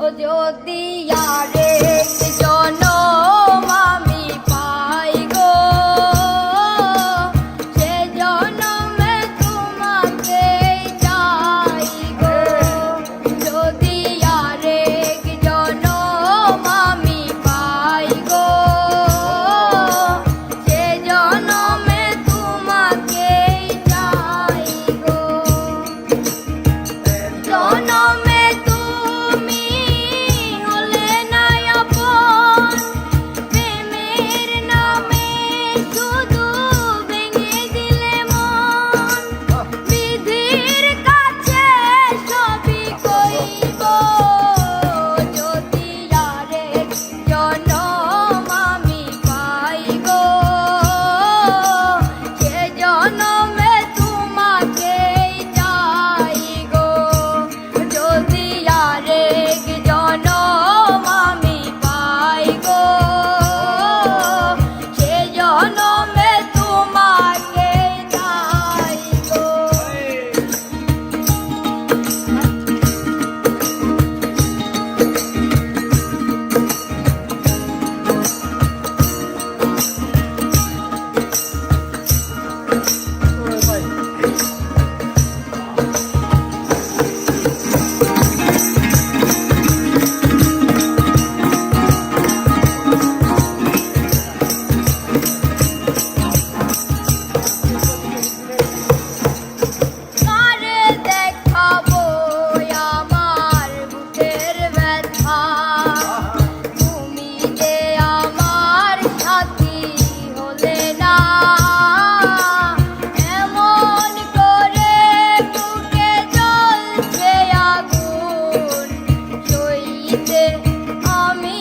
ও যদি আরেক জনম আমি পাই গো, সে জনমে তোমাকে চাই গো। যদি আরেক জনম আমি পাই গো, সে জনমে তোমাকে চাই গো। জনমে তুমি হলে না আপন, প্রেমের নামে শুধু ভেঙে দিলে মন। বিধির কাছে সবই কইব, যদি আরেক জনম আমি পাই গো, সে জনমে তোমাকেই চাই গো। যদি আরেক জনম আমি পাই গো, সে জনমে তোমাকেই চাই গো। কারে দেখাবো আমার বুকের ব্যথা, তুমি যে আমার সাথী হলে না। এমন করে বুকে জ্বলছে আগুন, সইতে আমি